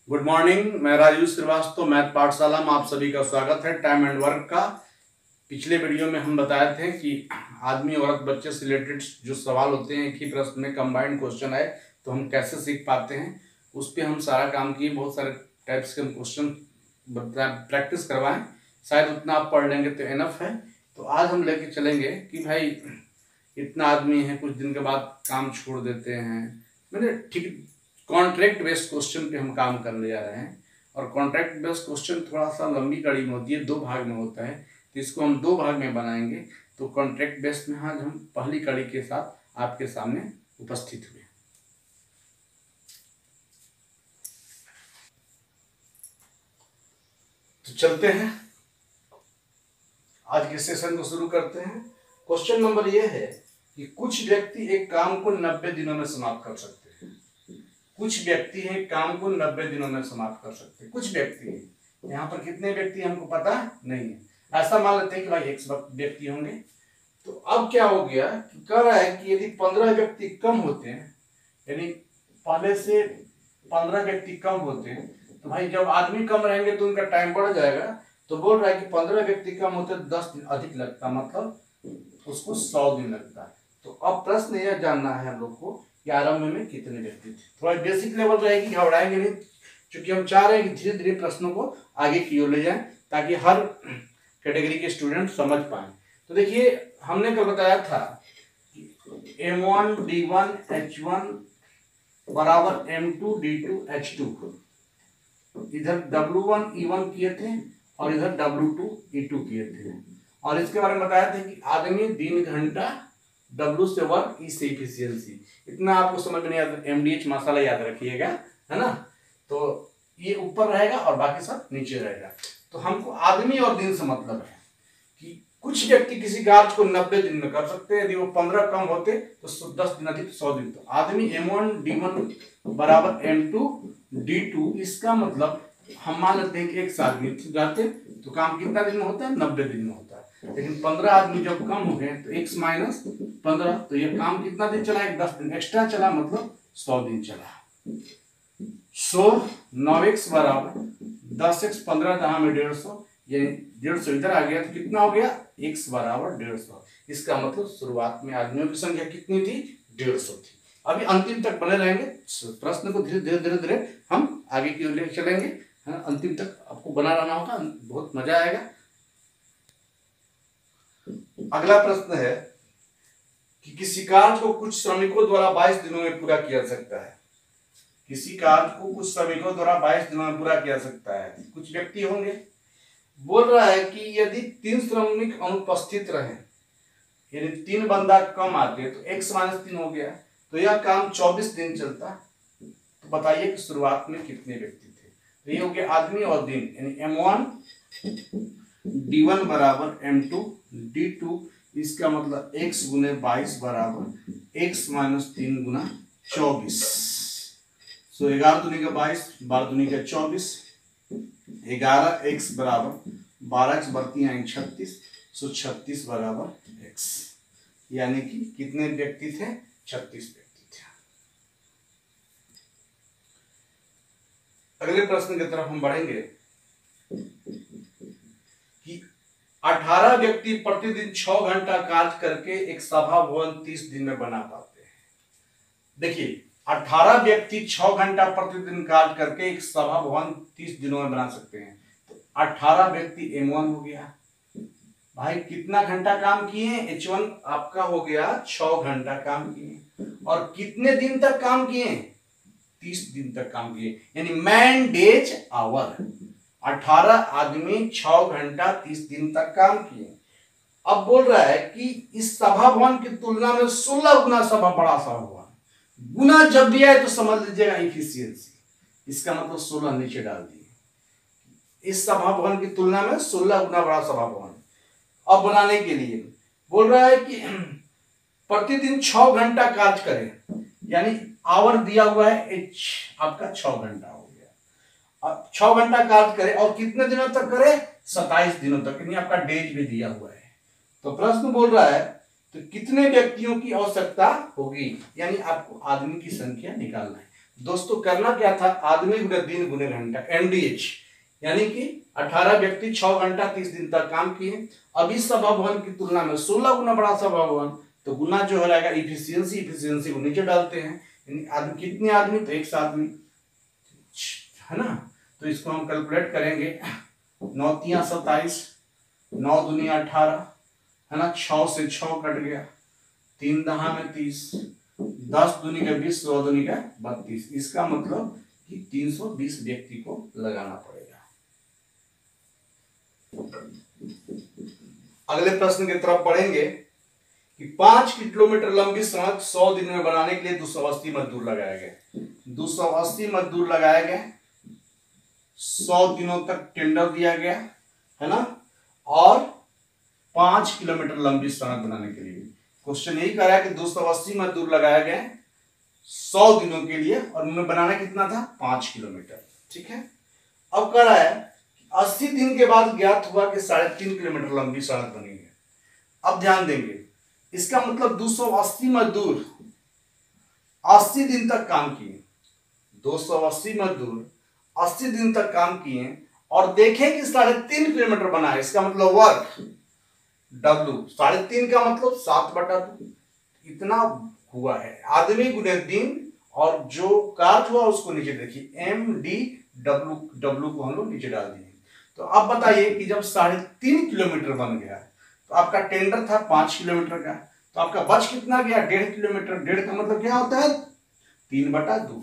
Good morning. मैं Rajiv Srivastava, math पाठशाला में आप सभी का स्वागत है। टाइम एंड वर्क का पिछले वीडियो में हम बताए थे कि आदमी औरत बच्चे से रिलेटेड जो सवाल होते हैं एक ही प्रश्न में कंबाइंड क्वेश्चन है तो हम कैसे सीख पाते हैं, उस पर हम सारा काम किए। बहुत सारे टाइप्स के हम क्वेश्चन प्रैक्टिस करवाएं, शायद उतना आप पढ़ लेंगे तो एनफ है। तो आज हम लेके चलेंगे कि भाई इतना आदमी है, कुछ दिन के बाद काम छोड़ देते हैं। मैंने ठीक कॉन्ट्रैक्ट बेस्ड क्वेश्चन पे हम काम करने जा रहे हैं। और कॉन्ट्रैक्ट बेस्ड क्वेश्चन थोड़ा सा लंबी कड़ी में होती है, 2 भाग में होता है, तो इसको हम 2 भाग में बनाएंगे। तो कॉन्ट्रैक्ट बेस्ड में आज हम पहली कड़ी के साथ आपके सामने उपस्थित हुए। तो चलते हैं, आज के सेशन को शुरू करते हैं। क्वेश्चन नंबर यह है कि कुछ व्यक्ति एक काम को 90 दिनों में समाप्त कर सकते हैं। कुछ व्यक्ति है काम को 90 दिनों में समाप्त कर सकते हैं। कुछ व्यक्ति है, यहाँ पर कितने व्यक्ति हमको पता नहीं है। ऐसा मान लेते हैं कि भाई 1 व्यक्ति होंगे। तो अब क्या हो गया कि कह रहा है कि यदि 15 व्यक्ति कम होते हैं, यानी पहले से 15 व्यक्ति कम होते हैं, तो भाई जब आदमी कम रहेंगे तो उनका टाइम बढ़ जाएगा। तो बोल रहा है कि 15 व्यक्ति कम होते 10 दिन अधिक लगता, मतलब उसको 100 दिन लगता है। तो अब प्रश्न यह जानना है हम लोग को कि आरंभ में कितने व्यक्ति थे। थोड़ा बेसिक लेवल रहेगी, घबराएंगे नहीं, क्योंकि हम चाह रहे हैं कि धीरे धीरे प्रश्नों को आगे की ओर ले जाएं ताकि हर कैटेगरी के स्टूडेंट समझ पाए। तो देखिए, हमने कल बताया था कि M1 D1 H1 बराबर M2 D2 H2। इधर W1 E1 किए थे और इधर W2 E2 किए थे। और इसके बारे में बताया था कि आदमी दिन घंटा, W से वर्क, E से इफिशियंसी। इतना आपको समझ में नहीं आता, MDH मसाला याद रखिएगा, है ना। तो ये ऊपर रहेगा और बाकी सब नीचे रहेगा। तो हमको आदमी और दिन से मतलब है कि कुछ व्यक्ति किसी कार्य को 90 दिन में कर सकते हैं। यदि वो 15 कम होते तो 10 दिन अधिक 100 दिन। तो आदमी M1 D1 बराबर M2 D2, इसका मतलब हम मान लेते हैं कि 1 आदमी जाते तो काम कितना दिन में होता है, 90 दिन में होता है। लेकिन 15 आदमी जब कम हो गए तो x माइनस 15, तो ये काम कितना दिन चला, 10 दिन एक्स्ट्रा चला, मतलब 100 दिन चला। 9x बराबर 10x 15 दहा में 150, यानी 150 इधर आ गया तो कितना हो गया, x बराबर 150। इसका मतलब शुरुआत में आदमियों की संख्या कितनी थी, 150 थी। अभी अंतिम तक बने रहेंगे, प्रश्न को धीरे धीरे धीरे धीरे हम आगे की ओर ले चलेंगे। अंतिम तक आपको बना रहना होगा, बहुत मजा आएगा। अगला प्रश्न है कि किसी कार्य को कुछ श्रमिकों द्वारा 22 दिनों में पूरा किया जा सकता है। किसी कार्य को कुछ श्रमिकों द्वारा 22 दिनों में पूरा किया जा सकता है। कुछ व्यक्ति होंगे। बोल रहा है कि यदि 3 श्रमिक अनुपस्थित रहे, यानी 3 बंदा कम आते तो x माइनस 3 हो गया, तो यह काम 24 दिन चलता। तो बताइए कि शुरुआत में कितने व्यक्ति थे। तो ये हो गया आदमी और दिन, यानी M1 D1 बराबर M2 D2, इसका मतलब x गुने 22 बराबर x माइनस 3 गुना 24। सो 11 दूनी का 22, 12 दूनी का 24, 11x बराबर 12x बढ़ती आएंगे 36, सो 36 बराबर x, यानी कि कितने व्यक्ति थे, 36 व्यक्ति थे। अगले प्रश्न की तरफ हम बढ़ेंगे कि 18 व्यक्ति प्रतिदिन 6 घंटा कार्य करके एक सभा भवन 30 दिन में बना पाते हैं। देखिए, 18 व्यक्ति 6 घंटा प्रतिदिन कार्य करके एक सभा भवन 30 दिनों में बना सकते हैं। तो 18 व्यक्ति M1 हो गया। भाई कितना घंटा काम किए, H1 आपका हो गया 6 घंटा काम किए। और कितने दिन तक काम किए, 30 दिन तक काम किए, यानी मैन डेज आवर। 18 आदमी 6 घंटा 30 दिन तक काम किए। अब बोल रहा है कि इस सभा भवन की तुलना में 16 गुना सभा बड़ा सभा भवन। गुना जब भी आए तो समझ लीजिएगा इफिशियंसी, इसका मतलब 16 नीचे डाल दिए। इस सभा भवन की तुलना में 16 गुना बड़ा सभा भवन। अब बनाने के लिए बोल रहा है कि प्रतिदिन 6 घंटा कार्य करें, यानी आवर दिया हुआ है h आपका 6 घंटा हो गया। अब 6 घंटा कार्य करे और कितने दिनों तक करे, 27 दिनों तक, यानी आपका डेज भी दिया हुआ है। तो प्रश्न बोल रहा है तो कितने व्यक्तियों की आवश्यकता होगी, यानी आपको आदमी की संख्या निकालना है। दोस्तों करना क्या था, आदमी गुने दिन गुने घंटा, MDH, यानी कि 18 व्यक्ति 6 घंटा 30 दिन तक काम किए। अब इस सभाभवन की तुलना में 16 गुना बड़ा सभाभवन, तो गुना जो हो जाएगा इफिशियंसी को नीचे डालते हैं, यानी आदमी कितने आदमी, तो 100 आदमी, है ना। तो इसको हम कैलकुलेट करेंगे, 9 तिया 27, 9 दुनिया 18, है ना, 6 से 6 कट गया, 3 दहा में 30, 10 दूनी का 20, 100 दूनी का 32। इसका मतलब कि 320 व्यक्ति को लगाना पड़ेगा। अगले प्रश्न की तरफ बढ़ेंगे कि 5 किलोमीटर लंबी सड़क 100 दिन में बनाने के लिए 280 मजदूर लगाए गए। 280 मजदूर लगाए गए, 100 दिनों तक टेंडर दिया गया, है ना, और 5 किलोमीटर लंबी सड़क बनाने के लिए क्वेश्चन यही कह रहा है कि 280 मजदूर लगाए गए 100 दिनों के लिए, और उन्होंने बनाना कितना था, 5 किलोमीटर। ठीक है, अब कह रहा है 80 दिन के बाद ज्ञात हुआ कि 3.5 किलोमीटर लंबी सड़क बनी है। अब ध्यान देंगे, इसका मतलब 280 मजदूर 80 दिन तक काम किए, 280 मजदूर 80 दिन तक काम किए और देखें कि 3.5 किलोमीटर बना है। इसका मतलब वर्क W, 3.5 का मतलब 7/2 इतना हुआ है। आदमी गुने दिन और जो कार्य हुआ उसको नीचे देखिए, MDW को हम लोग नीचे डाल दिए। तो अब बताइए कि जब 3.5 किलोमीटर बन गया तो आपका टेंडर था 5 किलोमीटर का, तो आपका बच कितना गया, 1.5 किलोमीटर। 1.5 का मतलब क्या होता है, 3/2।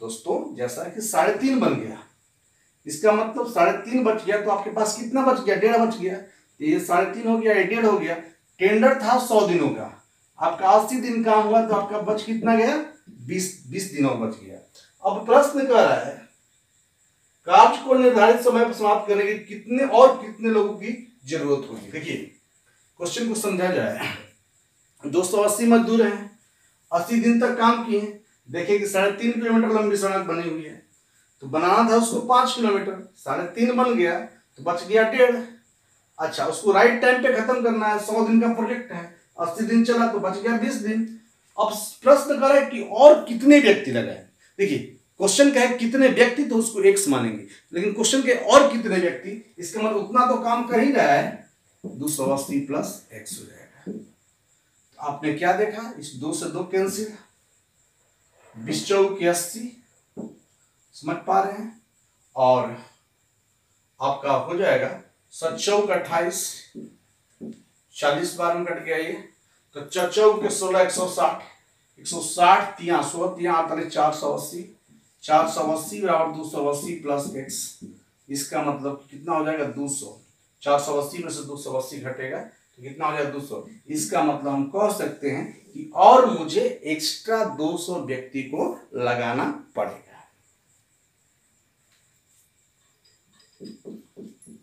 दोस्तों जैसा कि 3.5 बन गया, इसका मतलब 3.5 बच गया, तो आपके पास कितना बच गया, 1.5 बच गया। ये 3.5 हो गया, ये 1.5 हो गया। टेंडर था 100 दिनों का, आपका 80 दिन काम हुआ, तो आपका बच कितना गया, 20 दिन और बच गया। अब प्रश्न कह रहा है कार्य को निर्धारित समय पर समाप्त करने के कितने और कितने लोगों की जरूरत होगी। देखिए क्वेश्चन को समझा जाए, 280 मजदूर हैं, 80 दिन तक काम किए, देखिए कि 3.5 किलोमीटर लंबी सड़क बनी हुई है, तो बनाना था उसको 5 किलोमीटर, 3.5 बन गया तो बच गया 1.5। अच्छा, उसको राइट टाइम पे खत्म करना है, 100 दिन का प्रोजेक्ट है, 80 दिन चला तो बच गया 20 दिन। अब प्रश्न करे कि और कितने व्यक्ति लगाए। देखिए क्वेश्चन का है कितने व्यक्ति, तो उसको x मानेंगे, लेकिन क्वेश्चन के और कितने व्यक्ति, इसका मतलब उतना तो काम कर ही रहा है, 280 प्लस x हो जाएगा। तो आपने क्या देखा, इस 2 से 2 कैंसिल, 20 चौक 80, समझ पा रहे हैं, और आपका हो जाएगा 7 चौक 28, 40 बार में कट गया ये, तो 4 चौक 16, 160, 160 तिया 100 तिया 480, 480 बराबर 280 प्लस x। इसका मतलब कितना हो जाएगा, 200। 480 में से 280 घटेगा तो कितना हो जाएगा, 200। इसका मतलब हम कह सकते हैं कि और मुझे एक्स्ट्रा 200 व्यक्ति को लगाना पड़ेगा।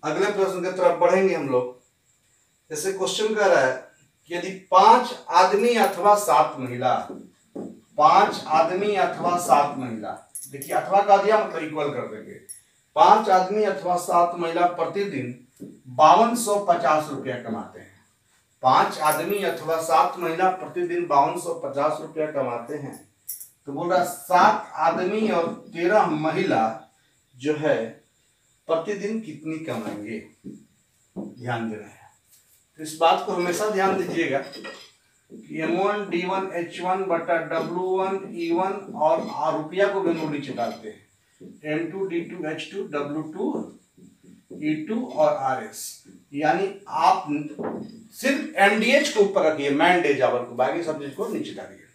अगले प्रश्न की तरफ बढ़ेंगे हम लोग। जैसे क्वेश्चन कह रहा है कि यदि 5 आदमी अथवा 7 महिला, 5 आदमी अथवा 7 महिला, देखिए अथवा का दिया मतलब इक्वल कर देंगे, 5 आदमी अथवा 7 महिला प्रतिदिन 5250 रुपया कमाते हैं। 5 आदमी अथवा 7 महिला प्रतिदिन 5250 रुपया कमाते हैं, तो बोल रहा 7 आदमी और 13 महिला जो है प्रतिदिन कितनी कमाएंगे, ध्यान देना है। तो इस बात को हमेशा ध्यान दीजिएगा कि M1 D1 H1 बटा W1 E1 और रुपया को भी हम नीचे डालते हैं, M2 D2 H2 W2 E2 और RS, यानी आप सिर्फ MDH को ऊपर रखिए, मैन डेज आवर को, बाकी सब चीज को नीचे डालिए।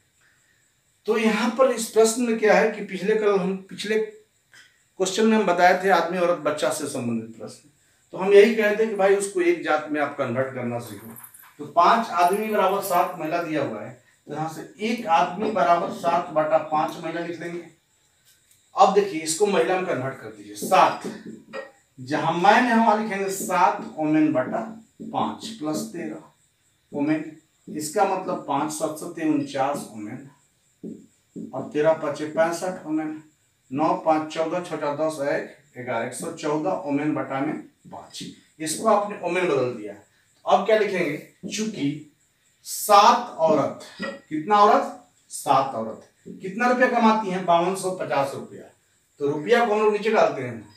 तो यहाँ पर इस प्रश्न में क्या है कि पिछले क्वेश्चन में हम बताए थे आदमी औरत बच्चा से संबंधित प्रश्न, तो हम यही कहते हैं कि भाई उसको एक जात में आप कन्वर्ट करना सीखो। तो 5 आदमी बराबर 7 महिला दिया हुआ है, तो यहां से 1 आदमी बराबर 7/5 महिला लिख लेंगे। अब देखिए इसको महिला में कन्वर्ट कर दीजिए, 7 जहां मैन है वहां लिखेंगे 7 ओमेन बटा 5 प्लस 13 ओमेन, इसका मतलब 5 7 49 ओमेन और 13 5 65 ओमेन, 9 5 14 छोटा 10 1 11 114 ओमेन बटा में 5। इसको आपने ओमेन बदल दिया। अब क्या लिखेंगे, चूंकि 7 औरत, कितना औरत, 7 औरत, कितना रुपया कमाती हैं? 5250 रुपया। तो रुपया को हम लोग नीचे डालते हैं,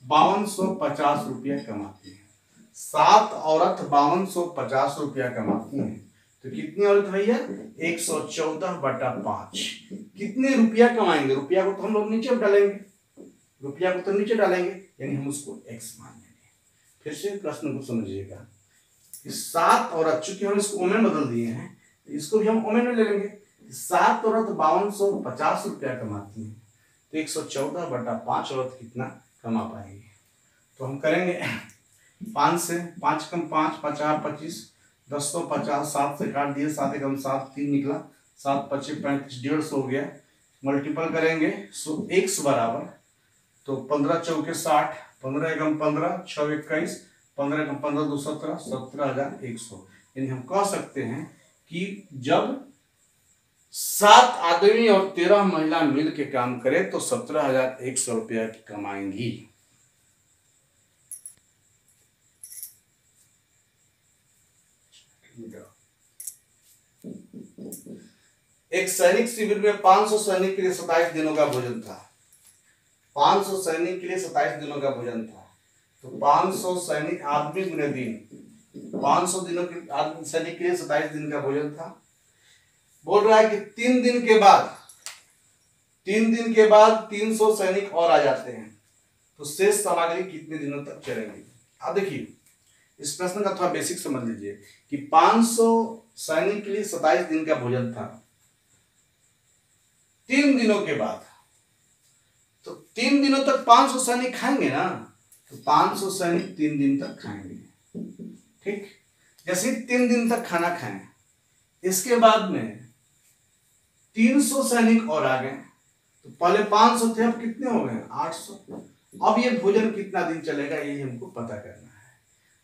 5250 रुपया कमाती हैं। 7 औरत 5250 रुपया कमाती हैं, तो कितनी औरत भैया? 114/5। कितने रुपया कमाएंगे? रुपया को तो हम लोग नीचे डालेंगे, रुपया को तो नीचे डालेंगे, यानी हम उसको x मान लेंगे। फिर से प्रश्न को समझिएगा, 7 औरत, चूंकि हम इसको ओमेन बदल दिए हैं, तो इसको भी हम ओमेन में ले लेंगे। 7 औरत 5250 रुपया कमाती हैं, तो 114/5 औरत कितना कमा पाएंगे? तो हम करेंगे 5 से 5 कम 5, 5 25, 10 तो 50, 7 से काट दिए, 7 एकम 7, 3 निकला, 7 25 35, 150 हो गया। मल्टीपल करेंगे x बराबर, तो 15 चौके 60, 15 एकम 15, 6 21, 15 एकम 15 2 17, 17,100। यानी हम कह सकते हैं कि जब 7 आदमी और 13 महिला मिल के काम करे तो 17,100 रुपया की कमाएंगी। एक सैनिक शिविर में 500 सैनिक के लिए 27 दिनों का भोजन था। 500 सैनिक के लिए 27 दिनों का भोजन था, तो 500 सैनिक आदमी गुने दिन, 500 दिनों के आदमी सैनिक के लिए 27 दिन का भोजन था। बोल रहा है कि 3 दिन के बाद 300 सैनिक और आ जाते हैं, तो शेष सामग्री कितने दिनों तक चलेंगी? अब देखिए, इस प्रश्न का थोड़ा बेसिक समझ लीजिए कि 500 सैनिक के लिए 27 दिन का भोजन था। 3 दिनों के बाद, तो 3 दिनों तक 500 सैनिक खाएंगे ना, तो 500 सैनिक 3 दिन तक खाएंगे। ठीक, जैसे 3 दिन तक खाना खाएं, इसके बाद में 300 सैनिक और आ गए, तो पहले 500 थे, अब कितने हो गए? 800। अब ये भोजन कितना दिन चलेगा, यही हमको पता करना है।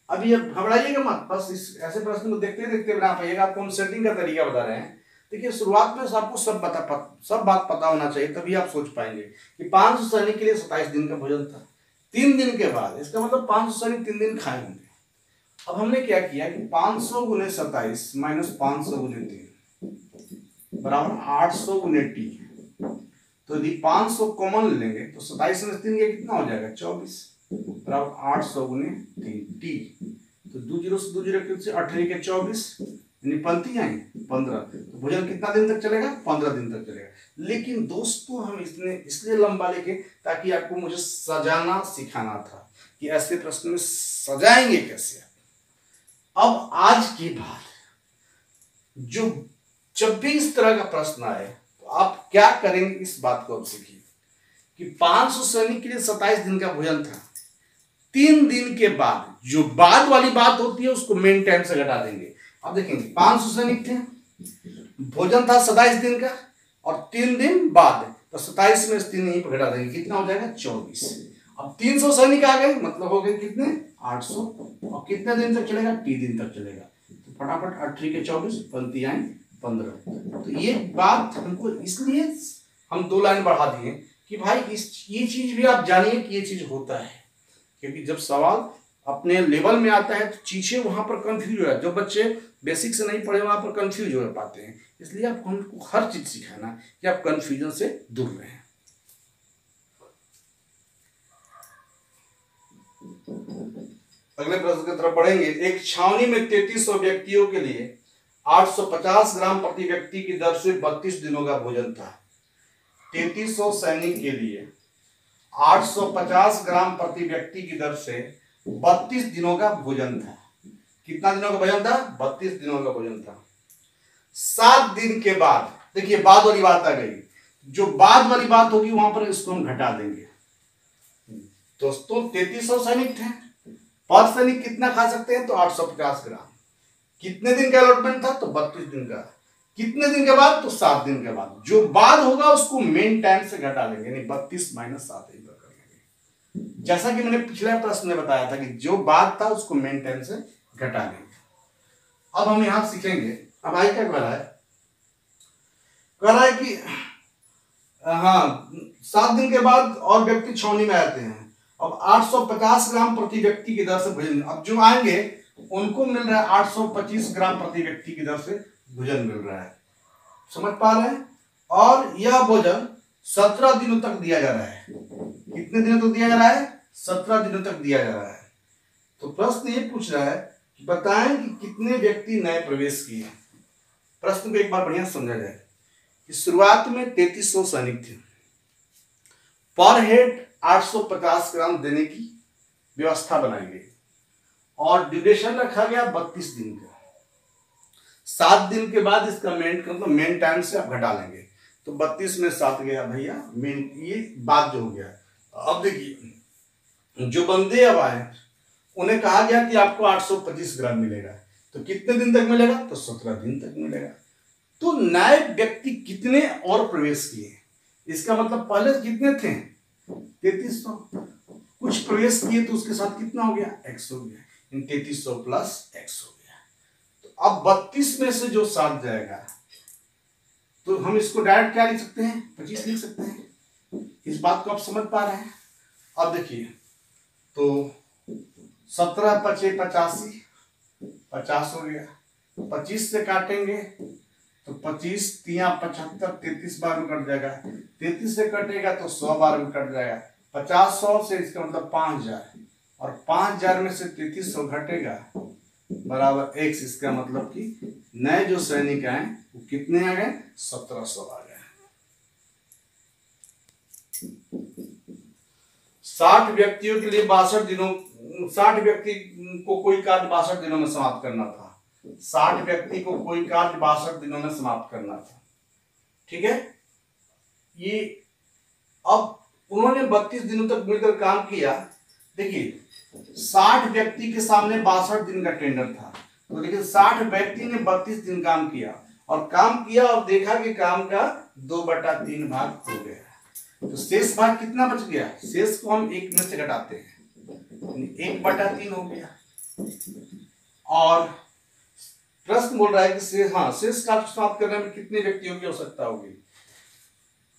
अब ये घबराइएगा मत, बस इस ऐसे प्रश्न को देखते देखते बना पाइएगा। आपको हम सेटिंग का तरीका बता रहे हैं। देखिए, शुरुआत में आपको सब बात पता होना चाहिए, तभी आप सोच पाएंगे कि 500 सैनिक के लिए 27 दिन का भोजन था। 3 दिन के बाद, इसका मतलब 500 सैनिक 3 दिन खाए होंगे। अब हमने क्या किया कि 500 गुने 27 माइनस 500 गुने 3 बराबर 800 गुने टी। तो यदि 500 कॉमन लेंगे तो 27 में 3 कितना हो जाएगा? 24 बराबर 800 गुने 3 टी। तो 2 जीरो से 2 जीरो कितने? 18 के 24, यानी पंक्ति आएंगे 15। तो भोजन कितना दिन तक चलेगा? 15 दिन तक चलेगा। लेकिन दोस्तों, हम इसलिए लंबा लेके ताकि आपको मुझे सजाना सिखाना था कि ऐसे प्रश्न में सजाएंगे कैसे। अब आज की बात, जब भी इस तरह का प्रश्न आए तो आप क्या करेंगे, इस बात को अब सीखिए कि 500 सैनिक के लिए 27 दिन का भोजन था। 3 दिन के बाद जो बाद वाली बात होती है उसको मेन टाइम से घटा देंगे। अब देखेंगे, 500 सैनिक थे, भोजन था 27 दिन का, और 3 दिन बाद, तो 27 में 3 यहीं पर घटा देंगे, कितना हो जाएगा? 24। अब 300 सैनिक आ गए, मतलब हो गए कितने? 800। और कितने दिन तक चलेगा? 3 दिन तक चलेगा। तो फटाफट 18 के 24, पंक्ति आए 15। तो ये बात हमको इसलिए हम 2 लाइन बढ़ा दिए कि भाई ये चीज भी आप जानिए कि ये चीज होता है, क्योंकि जब सवाल अपने लेवल में आता है तो चीजें वहां पर कंफ्यूज हो जाती है। जो बच्चे बेसिक से नहीं पढ़े वहां पर कंफ्यूज हो पाते हैं। इसलिए आपको हमको हर चीज सिखाना कि आप कंफ्यूजन से दूर रहें। अगले प्रश्न की तरफ बढ़ेंगे। एक छावनी में 3300 व्यक्तियों के लिए 850 ग्राम प्रति व्यक्ति की दर से 32 दिनों का भोजन था। 3300 सैनिक के लिए 850 ग्राम प्रति व्यक्ति की दर से 32 दिनों का भोजन था। कितना दिनों का भोजन था? 32 दिनों का भोजन था। 7 दिन के बाद, देखिए बाद वाली बात आ गई, जो बाद वाली बात होगी वहां पर इसको हम घटा देंगे। दोस्तों 3300 सैनिक थे, पर सैनिक कितना खा सकते हैं? तो 850 ग्राम। कितने दिन का अलॉटमेंट था? तो 32 दिन का। कितने दिन के बाद? तो 7 दिन के बाद। जो बाद होगा उसको मेन टाइम से घटा लेंगे, यानी 32 माइनस 7 कर लेंगे। जैसा कि मैंने पिछले प्रश्न में बताया था कि जो बाद था उसको मेन टाइम से घटा लेंगे। अब हम यहां सीखेंगे। अब आई क्या कह रहा है? कह रहा है कि हाँ, 7 दिन के बाद और व्यक्ति छावनी में आते हैं। अब 850 ग्राम प्रति व्यक्ति की दर से भोजन, अब जो आएंगे उनको मिल रहा है 825 ग्राम प्रति व्यक्ति की दर से भोजन मिल रहा है। समझ पा रहे हैं? और यह भोजन 17 दिनों तक दिया जा रहा है। कितने दिनों तक दिया जा रहा है? 17 दिनों तक दिया जा रहा है। तो प्रश्न ये पूछ रहा है कि बताएं कि कितने व्यक्ति नए प्रवेश किए। प्रश्न को एक बार बढ़िया समझा जाए कि शुरुआत में 3300 सैनिक थे। पर हेड 850 ग्राम देने की व्यवस्था बनाई गई और ड्यूरेशन रखा गया 32 दिन का। 7 दिन के बाद इसका मेन टाइम से आप घटा लेंगे तो 32 में 7 गया भैया, मेन ये बात जो हो गया। अब देखिए जो बंदे अब आए उन्हें कहा गया कि आपको 825 ग्राम मिलेगा, तो कितने दिन तक मिलेगा? तो 17 दिन तक मिलेगा। तो नए व्यक्ति कितने और प्रवेश किए? इसका मतलब पहले कितने थे? 3300। कुछ प्रवेश किए तो उसके साथ कितना हो गया? x हो गया। 3300 प्लस x हो गया। तो अब 32 में से जो 7 जाएगा तो हम इसको डायरेक्ट क्या लिख सकते हैं? 25 लिख सकते हैं। इस बात को आप समझ पा रहे हैं? अब देखिए तो 17 पचे 85, 50 हो गया। 25 से काटेंगे तो 25 तिया 75, 33 बार में कट जाएगा। 33 से कटेगा तो 100 बार में कट जाएगा। 50 100 से इसका मतलब 5000 और 5000 में से 3300 घटेगा बराबर x। इसका मतलब कि नए जो सैनिक आए वो कितने आ गए? 1700 आ गए। 60 व्यक्तियों के लिए 62 दिनों, 60 व्यक्ति को कोई कार्य 62 दिनों में समाप्त करना था। 60 व्यक्ति को कोई कार्य 62 दिनों में समाप्त करना था। ठीक है, ये अब उन्होंने 32 दिनों तक मिलकर काम किया। देखिए 60 व्यक्ति के सामने 62 दिन का टेंडर था, तो देखिए 60 व्यक्ति ने 32 दिन काम किया और देखा कि काम का 2/3 भाग हो गया। तो शेष भाग कितना बच गया? शेष को हम 1 में से घटाते हैं, 1/3 हो गया। और प्रश्न बोल रहा है कि शेष कार्य समाप्त करने में कितने व्यक्तियों की आवश्यकता होगी।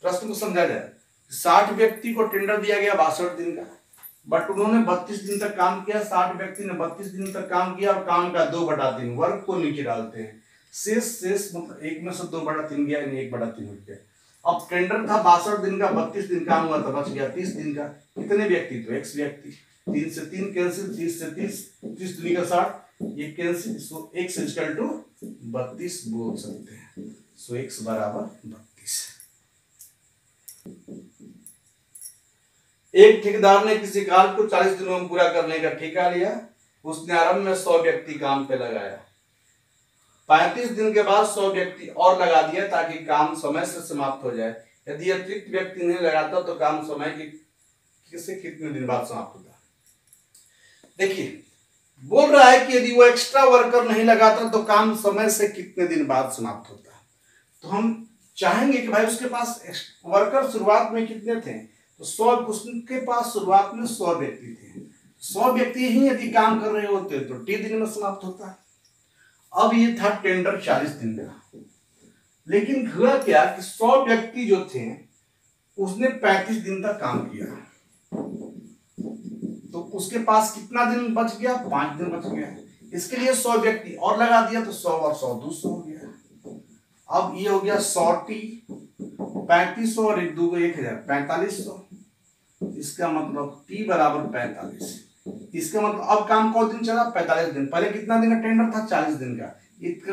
प्रश्न को समझा जाए। 60 व्यक्ति को टेंडर दिया गया 62 दिन का, बट उन्होंने 32 दिन तक काम किया। 60 व्यक्ति ने 32 दिन तक काम किया और काम का 2/3 वर्ग को नीचे डालते हैं। शेष मतलब 1 में से 2/3 गया, 1/3 हो गया। अब टेंडर था 62 दिन का, 32 दिन काम हुआ तो बच गया 30 दिन का। कितने व्यक्ति? तो x व्यक्ति। 3 से 3 कैंसिल, 30 से 30, 30 दूनी का 60, ये cancel. So x equal to 32 बोल सकते हैं। सो x बराबर 32। एक ठेकेदार ने किसी कार्य को 40 दिनों में पूरा करने का ठेका लिया। उसने आरंभ में 100 व्यक्ति काम पे लगाया। 35 दिन के बाद 100 व्यक्ति और लगा दिया ताकि काम समय से समाप्त हो जाए। यदि अतिरिक्त व्यक्ति नहीं लगाता तो काम समय के कितने दिन बाद समाप्त होता? देखिए बोल रहा है कि यदि वो एक्स्ट्रा वर्कर नहीं लगाता तो काम समय से कितने दिन बाद समाप्त होता। तो हम चाहेंगे कि भाई उसके पास वर्कर शुरुआत में कितने थे? तो 100, उसके पास शुरुआत में 100 व्यक्ति थे। 100 व्यक्ति ही यदि काम कर रहे होते तो टी दिन में समाप्त होता। अब ये था टेंडर 40 दिन का, लेकिन हुआ क्या कि 100 व्यक्ति जो थे उसने 35 दिन तक काम किया, तो उसके पास कितना दिन बच गया? 5 दिन बच गया। इसके लिए 100 व्यक्ति और लगा दिया तो 100 और 100 200 हो गया। अब ये हो गया 100 टी, 3500 और 1 2 1000, 4500। इसका मतलब टी बराबर 45। इसका मतलब अब काम कौन दिन चला? 45 दिन। पहले कितना दिन का टेंडर था? 40 दिन का।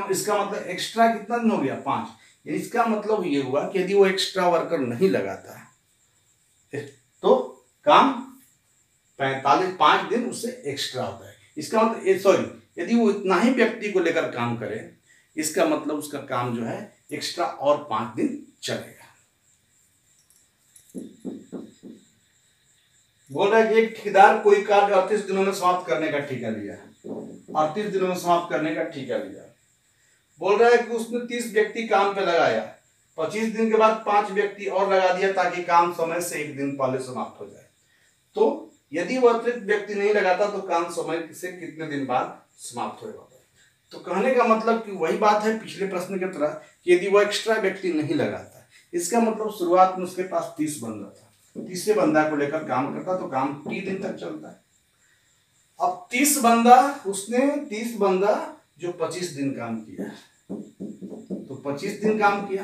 इसका मतलब एक्स्ट्रा कितना दिन हो गया? 5। इसका मतलब ये हुआ कि यदि वो एक्स्ट्रा वर्कर नहीं लगाता तो काम 5 दिन उससे एक्स्ट्रा होता है। इसका मतलब यदि वो इतना ही व्यक्ति को लेकर काम करे, इसका मतलब उसका काम जो है एक्स्ट्रा और 5 दिन चलेगा। बोल रहा है कि एक ठेकेदार कोई कार्य 38 दिनों में समाप्त करने का ठेका लिया। 38 दिनों में समाप्त करने का ठेका लिया। बोल रहा है कि उसने 30 व्यक्ति काम पे लगाया। 25 दिन के बाद 5 व्यक्ति और लगा दिया ताकि काम समय से 1 दिन पहले समाप्त हो जाए। तो यदि वो अतिरिक्त व्यक्ति नहीं लगाता तो काम समय से कितने दिन बाद समाप्त होगा? तो कहने का मतलब कि वही बात है पिछले प्रश्न की तरह कि यदि वो एक्स्ट्रा व्यक्ति नहीं लगाता, इसका मतलब शुरुआत में उसके पास 30 बंदा था, तीसरे बंदा को लेकर काम करता तो काम 30 दिन तक चलता है। अब 30 बंदा जो 25 दिन काम किया, तो 25 दिन काम किया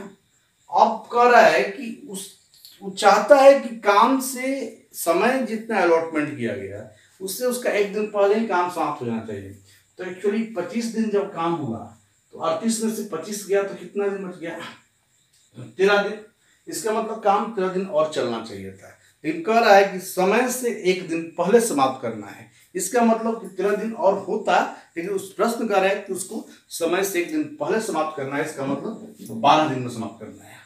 अब कह रहा है कि वो चाहता है कि काम से समय जितना अलॉटमेंट किया गया उससे उसका एक दिन पहले ही काम समाप्त हो जाना चाहिए। तो एक्चुअली 25 दिन जब काम हुआ तो 38 में से 25 गया तो कितना दिन बच गया? 13 दिन। इसका मतलब काम 13 दिन और चलना चाहिए था, लेकिन कह रहा है कि समय से एक दिन पहले समाप्त करना है। इसका मतलब कि 13 दिन और होता, लेकिन उस प्रश्न कर रहा है कि उसको समय से एक दिन पहले समाप्त करना है। इसका मतलब 12 दिन में समाप्त करना है,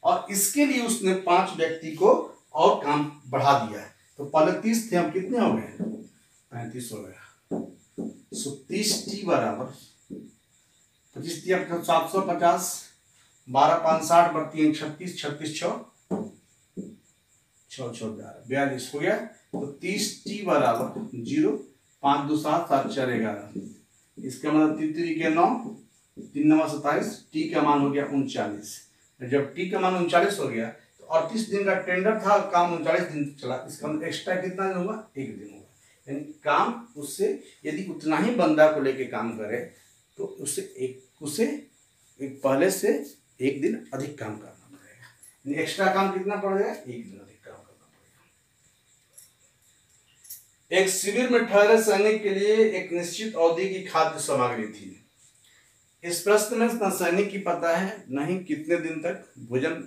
और इसके लिए उसने 5 व्यक्ति को और काम बढ़ा दिया है। तो पहले 30 थे, हम कितने हो गए? 35 हो गया। सो 30t बराबर 25 दिया 750, 12 5 60 बढ़ती है 36, 36 6 6 42 हो गया। तो 30t बराबर 0, 5 2 7 7 4 11। इसका मतलब 3 के 9, 3 9 27, टी का मान हो गया 39। जब टी का मान 39 हो गया तो 38 दिन का टेंडर था, काम 39 दिन चला। इसका मतलब एक्स्ट्रा कितना दिन होगा? एक दिन होगा। यानी काम उससे यदि उतना ही बंदा को लेके काम करे तो उसे एक पहले से एक दिन अधिक काम करना पड़ेगा। एक्स्ट्रा काम कितना पड़ेगा? एक दिन अधिक काम करना पड़ेगा। एक शिविर में ठहरे सैनिक के लिए एक निश्चित अवधि की खाद्य सामग्री थी। इस प्रश्न में न सैनिक की पता है न ही कितने दिन तक भोजन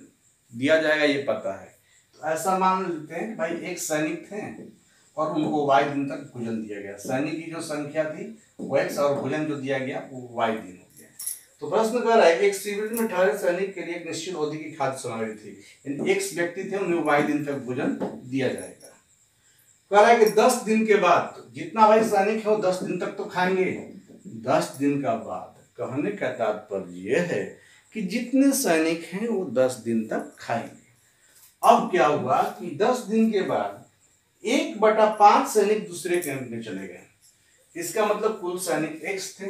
दिया जाएगा ये पता है। तो ऐसा मान लेते हैं कि भाई एक सैनिक थे और उनको y दिन तक भोजन दिया गया। सैनिक की जो संख्या थी वो x और भोजन जो दिया गया वो y दिन हो गया। तो प्रश्न कर रहा है एक शिविर में ठहरे सैनिक के लिए एक निश्चित अवधि की खाद्य सामग्री थी, यानी x व्यक्ति थे, उन्हें y दिन तक भोजन दिया जाएगा। कह रहा है कि 10 दिन के बाद जितना भाई सैनिक है वो 10 दिन तक तो खाएंगे। 10 दिन का बाद, कहने का तात्पर्य यह है कि जितने सैनिक हैं वो 10 दिन तक खाएंगे। अब क्या हुआ कि 10 दिन के बाद 1/5 सैनिक दूसरे कैंप में चले गए। इसका मतलब कुल सैनिक x थे,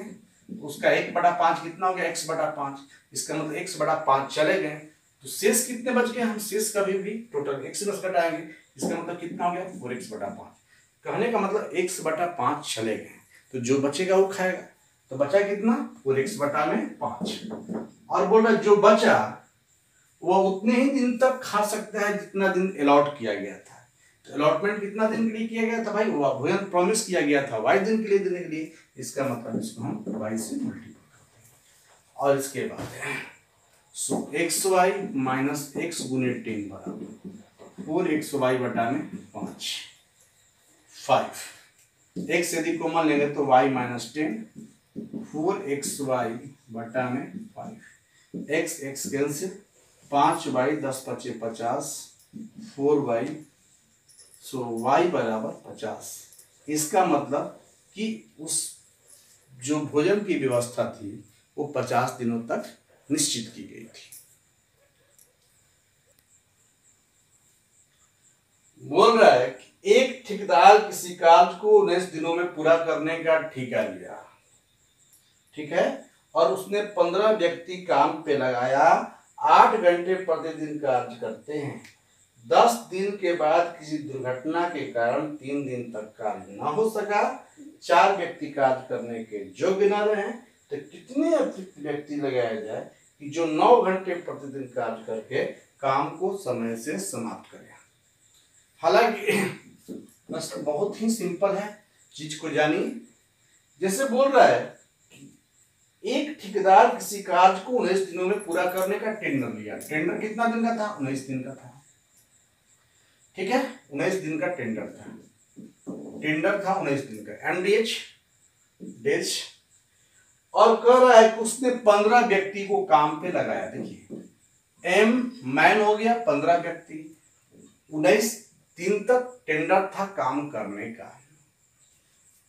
उसका 1/5 कितना हो गया? x/5। इसका मतलब x/5 चले गए, तो शेष कितने बच गए? हम शेष कभी भी टोटल x में घटाएंगे। इसका मतलब कितना हो गया? 4x/5। कहने का मतलब x/5 चले गए, तो जो बचेगा वो खाएगा। तो बचा कितना? 4x/5। और बोल रहा जो बचा वो उतने ही दिन तक खा सकता है जितना दिन अलॉट किया गया था। तो अलॉटमेंट कितना दिन के लिए किया गया था भाई? भोजन प्रॉमिस किया गया था y दिन के लिए देने के लिए। इसका मतलब इसको हम y से मल्टीपल करते हैं। और इसके बाद सो xy माइनस x गुने 10 बराबर 4xy/5। 5 x यदि कॉमन लेंगे तो y minus 10, 4xy/5। x x cancel, 5y 10 5 50, 4y, सो y बराबर 50। इसका मतलब कि उस जो भोजन की व्यवस्था थी वो 50 दिनों तक निश्चित की गई थी। बोल रहा है कि एक ठेकेदार किसी कार्य को 19 दिनों में पूरा करने का ठेका लिया, ठीक है, और उसने 15 व्यक्ति काम पे लगाया। 8 घंटे प्रतिदिन कार्य करते हैं। 10 दिन के बाद किसी दुर्घटना के कारण 3 दिन तक कार्य न हो सका, 4 व्यक्ति कार्य करने के योग्य न रहे, तो कितने अतिरिक्त व्यक्ति लगाया जाए कि जो 9 घंटे प्रतिदिन कार्य करके काम को समय से समाप्त करें। हालांकि प्रश्न बहुत ही सिंपल है, चीज को जानिए। जैसे बोल रहा है एक ठेकेदार किसी कार्य को 19 दिनों में पूरा करने का टेंडर लिया। टेंडर कितना दिन का था? 19 दिन का था, ठीक है, 19 दिन का टेंडर था। टेंडर था 19 दिन का, एमडीएच डेज, और कह रहा है कि उसने 15 व्यक्ति को काम पे लगाया। देखिए एम मैन हो गया 15 व्यक्ति, 19 दिन तक टेंडर था काम करने का।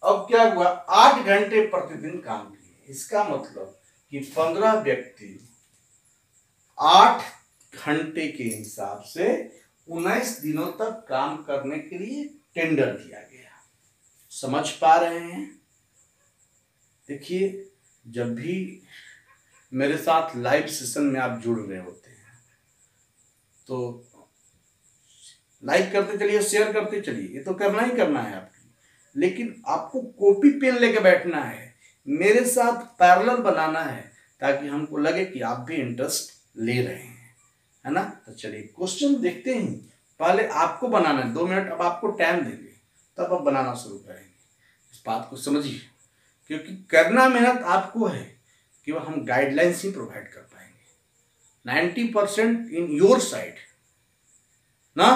अब क्या हुआ? 8 घंटे प्रतिदिन काम किए। इसका मतलब कि 15 व्यक्ति 8 घंटे के हिसाब से 19 दिनों तक काम करने के लिए टेंडर दिया गया। समझ पा रहे हैं? देखिए जब भी मेरे साथ लाइव सेशन में आप जुड़ रहे होते हैं तो लाइक करते चलिए, शेयर करते चलिए, ये तो करना ही करना है आपकी, लेकिन आपको कॉपी पेन लेके बैठना है, मेरे साथ पैरेलल बनाना है, ताकि हमको लगे कि आप भी इंटरेस्ट ले रहे हैं। है ना। तो चलिए क्वेश्चन देखते हैं। पहले आपको बनाना है, 2 मिनट अब आपको टाइम देंगे, तब आप बनाना शुरू करेंगे। इस बात को समझिए, क्योंकि करना मेहनत आपको है, केवल हम गाइडलाइंस ही प्रोवाइड कर पाएंगे। 90% इन योर साइड ना,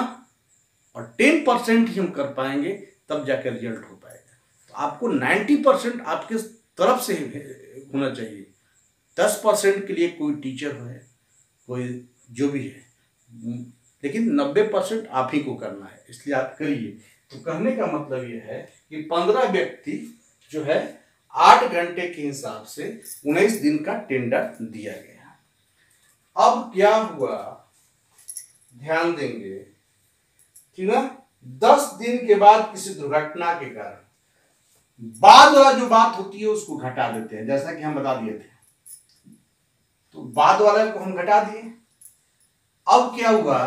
और 10% ही हम कर पाएंगे, तब जाकर रिजल्ट हो पाएगा। तो आपको 90% आपके तरफ से होना चाहिए। 10% के लिए कोई टीचर है, कोई जो भी है, लेकिन 90% आप ही को करना है, इसलिए आप करिए। तो कहने का मतलब ये है कि 15 व्यक्ति जो है 8 घंटे के हिसाब से 19 दिन का टेंडर दिया गया। अब क्या हुआ, ध्यान देंगे, ठीक है। 10 दिन के बाद किसी दुर्घटना के कारण बाद वाला जो बात होती है उसको घटा देते हैं, जैसा कि हम बता दिए थे। तो बाद वाले को हम घटा दिए। अब क्या हुआ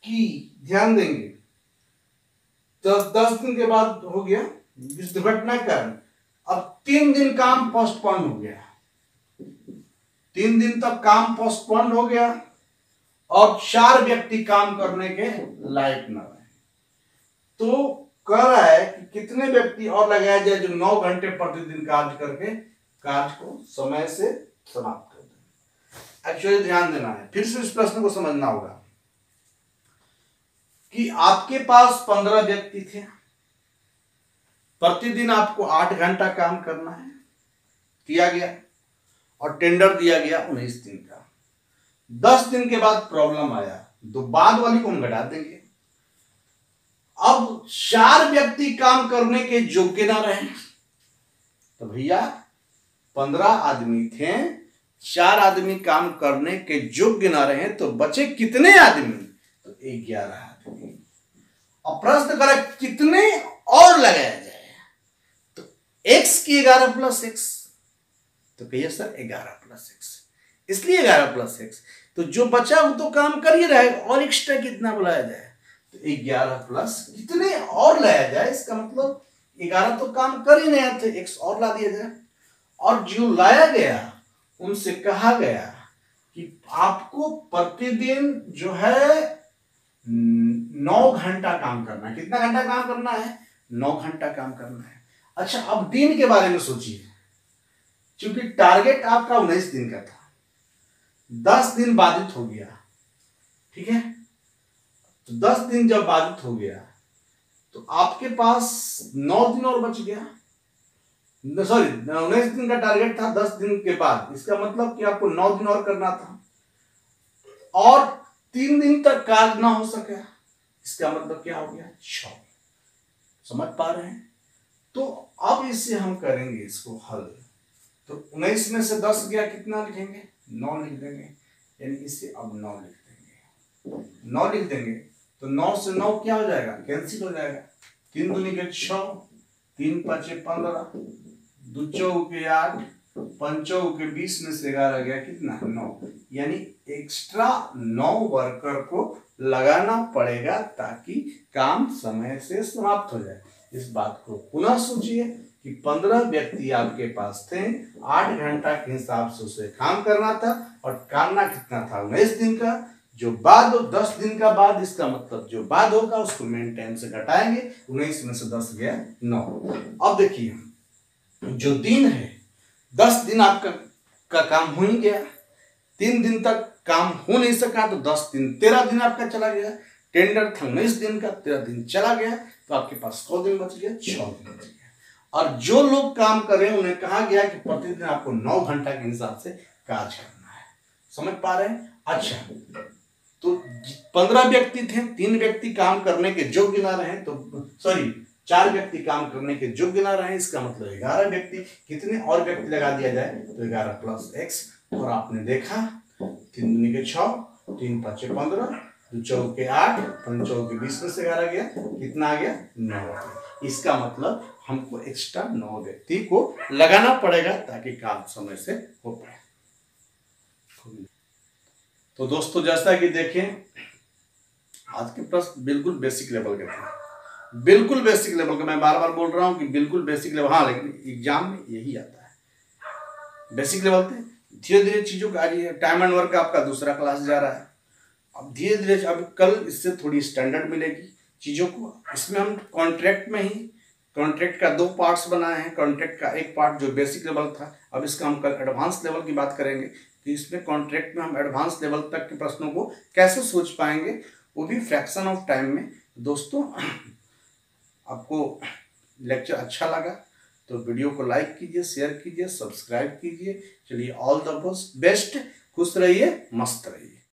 कि ध्यान देंगे, 10 दिन के बाद हो गया इस दुर्घटना के कारण, अब 3 दिन काम पोस्टपोन हो गया। 3 दिन तक काम पोस्टपोन हो गया और 4 व्यक्ति काम करने के लायक न रहे। तो कह रहा है कि कितने व्यक्ति और लगाया जाए जो 9 घंटे प्रतिदिन कार्य करके कार्य को समय से समाप्त कर दें। एक्चुअली ध्यान देना है, फिर से इस प्रश्न को समझना होगा कि आपके पास 15 व्यक्ति थे, प्रतिदिन आपको 8 घंटा काम करना है, किया गया, और टेंडर दिया गया 19 दिन का। 10 दिन के बाद प्रॉब्लम आया, तो बाद वाली को हम घटा देंगे। अब 4 व्यक्ति काम करने के योग्य ना रहे, तो भैया 15 आदमी थे, 4 आदमी काम करने के योग्य ना रहे, तो बचे कितने आदमी, तो 11 आदमी। और प्रश्न करें कितने और लगाया जाए, तो x की 11 प्लस x, तो कहिए सर 11 प्लस x, इसलिए 11 प्लस x। तो जो बचा वो तो काम कर ही रहेगा, और एक्स्ट्रा कितना बुलाया जाए, तो 11 प्लस कितने और लाया जाए, इसका मतलब 11 तो काम कर ही नहीं थे, x और ला दिया जाए। और जो लाया गया उनसे कहा गया कि आपको प्रतिदिन जो है 9 घंटा काम करना है। कितना घंटा काम करना है, 9 घंटा काम करना है। अच्छा, अब दिन के बारे में सोचिए, क्योंकि टारगेट आपका 19 दिन का था, 10 दिन बाधित हो गया, ठीक है। तो 10 दिन जब बाधित हो गया तो आपके पास 9 दिन और बच गया। सॉरी, 19 दिन का टारगेट था, 10 दिन के बाद, इसका मतलब कि आपको 9 दिन और करना था, और 3 दिन तक कार्य ना हो सका, इसका मतलब क्या हो गया, 6। समझ पा रहे हैं। तो अब इससे हम करेंगे इसको हल। तो 19 में से 10 गया, कितना लिखेंगे, 9 लिख देंगे, यानी इससे अब 9 लिख देंगे। 9 लिख देंगे तो 9 से 9 क्या हो जाएगा, कैंसिल हो जाएगा। 3 दूनी के 6, 3 5 15, 2 चौके 8, 5 चौके 20 में से 11 गया, कितना, 9। यानी एक्स्ट्रा 9 वर्कर को लगाना पड़ेगा ताकि काम समय से समाप्त हो जाए। इस बात को पुनः सोचिए कि 15 व्यक्ति आपके पास थे, 8 घंटा के हिसाब से उसे काम करना था, और करना कितना था, 19 दिन का। जो बाद 10 दिन का बाद, इसका मतलब जो बाद होगा उसको मेन टाइम से घटाएंगे, 19 में से 10 गया 9। अब देखिए, जो दिन है 10 दिन आपका काम हो ही गया, 3 दिन तक काम हो नहीं सका, तो 10 दिन 13 दिन आपका चला गया। टेंडर था 19 दिन का, 13 दिन चला गया, तो आपके पास 100 दिन बच गया, 6 दिन बच गया। और जो लोग काम कर रहे हैं उन्हें कहा गया कि प्रतिदिन आपको 9 घंटा के हिसाब से कार्य करना है। समझ पा रहे हैं। अच्छा, तो 15 व्यक्ति थे, 3 व्यक्ति काम करने के योग्य ना रहे, तो सॉरी 4 व्यक्ति काम करने के योग्य ना रहे, इसका मतलब 11 व्यक्ति। कितने और व्यक्ति लगा दिया जाए, तो 11 प्लस x। और आपने देखा 3 दूनी के 6, 3 5 15, 2 चौके 8, 5 चौके 20 में से 11 गया, कितना आ गया, 9। इसका मतलब हमको एक्स्ट्रा 9 व्यक्ति को लगाना पड़ेगा ताकि काम समय से हो पाए। तो दोस्तों, जैसा कि देखें, आज के प्रश्न बिल्कुल बेसिक लेवल के थे, बिल्कुल बेसिक लेवल का। मैं बार बार बोल रहा हूं कि बिल्कुल बेसिक लेवल, हाँ, लेकिन एग्जाम में यही आता है, बेसिक लेवल थे। धीरे धीरे चीजों का, टाइम एंड वर्क का आपका दूसरा क्लास जा रहा है, अब धीरे धीरे अब कल इससे थोड़ी स्टैंडर्ड मिलेगी चीज़ों को। इसमें हम कॉन्ट्रैक्ट में ही, कॉन्ट्रैक्ट का 2 पार्ट्स बनाए हैं। कॉन्ट्रैक्ट का एक पार्ट जो बेसिक लेवल था, अब इसका हम कल एडवांस लेवल की बात करेंगे कि इसमें कॉन्ट्रैक्ट में हम एडवांस लेवल तक के प्रश्नों को कैसे सोच पाएंगे, वो भी फ्रैक्शन ऑफ टाइम में। दोस्तों, आपको लेक्चर अच्छा लगा तो वीडियो को लाइक कीजिए, शेयर कीजिए, सब्सक्राइब कीजिए। चलिए, ऑल द बेस्ट, खुश रहिए, मस्त रहिए।